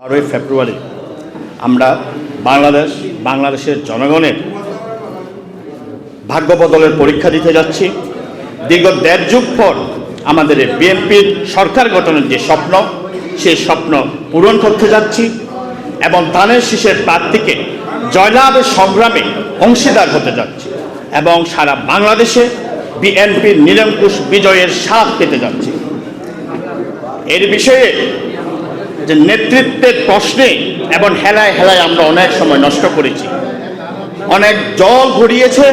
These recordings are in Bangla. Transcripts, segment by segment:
12ই ফেব্রুয়ারি আমরা বাংলাদেশের জনগণের ভাগ্য বদলের পরীক্ষা দিতে যাচ্ছি। দীর্ঘ 1.5 যুগ পর আমাদের বিএনপির সরকার গঠনের যে স্বপ্ন, সেই স্বপ্ন পূরণ করতে যাচ্ছি এবং ধানের শীষের প্রার্থীকে জয়লাভের সংগ্রামে অংশীদার হতে যাচ্ছি এবং সারা বাংলাদেশে বিএনপির নিরঙ্কুশ বিজয়ের স্বাদ পেতে যাচ্ছি। এর বিষয়ে যে নেতৃত্বের প্রশ্নে এবং হেলায় হেলায় আমরা অনেক সময় নষ্ট করেছি, অনেক জল ঘুরিয়েছে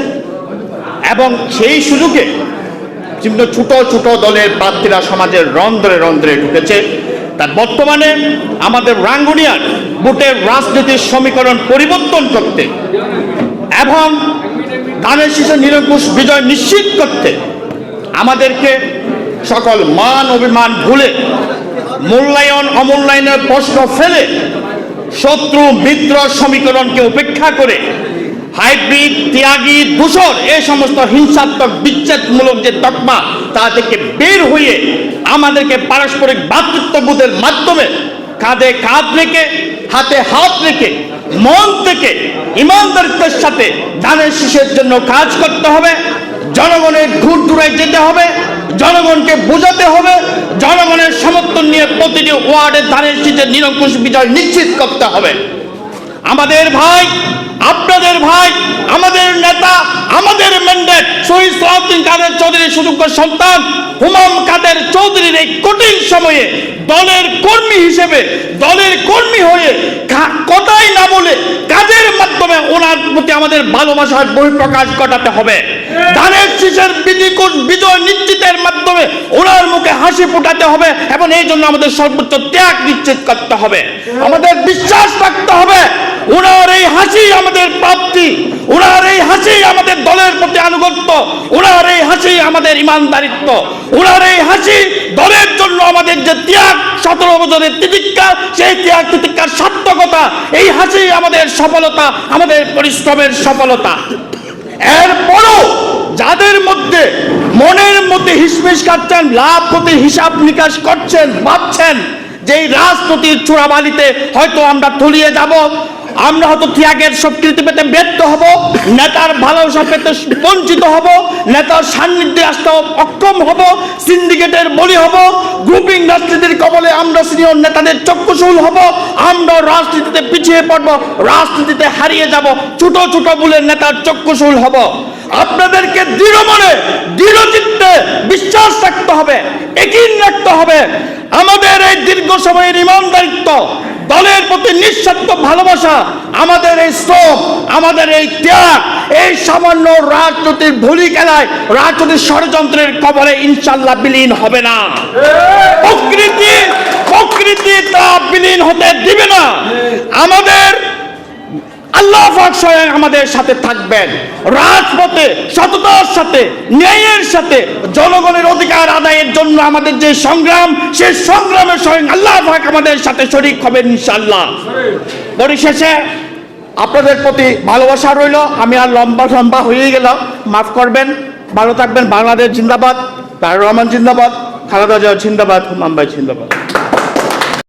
এবং সেই সুযোগে বিভিন্ন ছোট ছোট দলের প্রার্থীরা সমাজের রন্ধ্রে রন্ধ্রে ঢুকেছে। তার বর্তমানে আমাদের রাঙ্গুনিয়ার ভোটের রাজনীতির সমীকরণ পরিবর্তন করতে এবং ধানের শীষের নিরঙ্কুশ বিজয় নিশ্চিত করতে আমাদেরকে সকল মান অভিমান ভুলে মূল্যায়ন অমূল্যায়নের প্রশ্ন ফেলে শত্রু মিত্র সমীকরণকে উপেক্ষা করে হাইব্রিড ত্যাগী দূষণ এই সমস্ত হিংসাত্মক বিচ্ছেদমূলক যে তকমা তা থেকে বের হয়ে আমাদেরকে পারস্পরিক ভ্রাতৃত্ববোধের মাধ্যমে কাঁধে কাঁধ রেখে হাতে হাত রেখে মন থেকে ইমানদারিত্বের সাথে ধানের শীষের জন্য কাজ করতে হবে। জনগণের ঘুর দূরে যেতে হবে, জনগণকে বোঝাতে হবে, জনগণের সমর্থন নিয়ে প্রতিটি ওয়ার্ডে ধানের শীষের নিরঙ্কুশ বিজয় নিশ্চিত করতে হবে। আমাদের ভাই, আপনাদের ভাই, আমাদের নেতা, আমাদের ম্যান্ডেট শহীদ সালাউদ্দিন কাদের চৌধুরীর সুযোগ্য সন্তান হুমাম কাদের চৌধুরীর এই কঠিন সময়ে দলের কর্মী হিসেবে, দলের কর্মী হয়ে কথাই না বলে কাজের মাধ্যমে ওনার প্রতি আমাদের ভালোবাসার বহিঃপ্রকাশ ঘটাতে হবে। ধানের শীষের বিজয় নিশ্চিতের মাধ্যমে ওনার মুখে হাসি ফোটাতে হবে এবং এই জন্য আমাদের সর্বোচ্চ ত্যাগ নিশ্চিত করতে হবে। আমাদের বিশ্বাস রাখতে হবে ওনার এই হাসি আমাদের প্রাপ্তি, ওনার এই হাসি আমাদের দলের প্রতি আনুগত্য, ওনার এই হাসি আমাদের ইমানদারিত্ব, ওনার এই হাসি দলের জন্য আমাদের যে ত্যাগ 17 বছরের তিতিক্ষা, সেই ত্যাগ তিতিক্ষার সার্থকতা, এই হাসি আমাদের সফলতা, আমাদের পরিশ্রমের সফলতা। এরপরও যাদের মধ্যে মনের মধ্যে হিসমিস খাচ্ছেন, লাভ ক্ষতি হিসাব নিকাশ করছেন, ভাবছেন যে এই রাজনীতির চূড়াবালিতে হয়তো আমরা তলিয়ে যাব, আমরা হয়তো ত্যাগের স্বীকৃতি পেতে ব্যর্থ হব, নেতার ভালোবাসা পেতে বঞ্চিত হব, নেতার সান্নিধ্যে আসতে অক্ষম হব, সিন্ডিকেটের বলি হব, গ্রুপিং রাজনীতির কবলে আমরা সিনিয়র নেতাদের চক্ষুশূল হব, আমরা রাজনীতিতে পিছিয়ে পড়ব, রাজনীতিতে হারিয়ে যাব, ছোট ছোট বুলের নেতার চক্ষুশূল হব। আপনাদেরকে দৃঢ় মনে দৃঢ় চিত্তে বিশ্বাস রাখতে হবে, একিন রাখতে হবে। আমাদের এই দীর্ঘ সময়ের ইমানদারিত্ব, দলের প্রতি নিঃস্বার্থ ভালোবাসা, আমাদের এই শ্রম, আমাদের এই ত্যাগ এই সামান্য রাজনীতির ভুলি খেলায়, রাজনীতির ষড়যন্ত্রের কবলে ইনশাল্লাহ বিলীন হবে না। প্রকৃতি তা বিলীন হতে দিবে না। আমাদের আল্লাহ পাক স্বয়ং আমাদের সাথে থাকবেন। রাজপথে সততার সাথে, ন্যায়ের সাথে জনগণের অধিকার আদায়ের জন্য আমাদের যে সংগ্রাম, সেই সংগ্রামে স্বয়ং আল্লাহ পাক আমাদের সাথে শরীক হবেন ইনশাআল্লাহ। পরিশেষে আপনাদের প্রতি ভালোবাসা রইল। আমি আর লম্বা হয়ে গেলাম, মাফ করবেন। ভালো থাকবেন। বাংলাদেশ জিন্দাবাদ, তারেক রহমান জিন্দাবাদ, খালেদা জিয়া জিন্দাবাদ, হুমাম ভাই জিন্দাবাদ।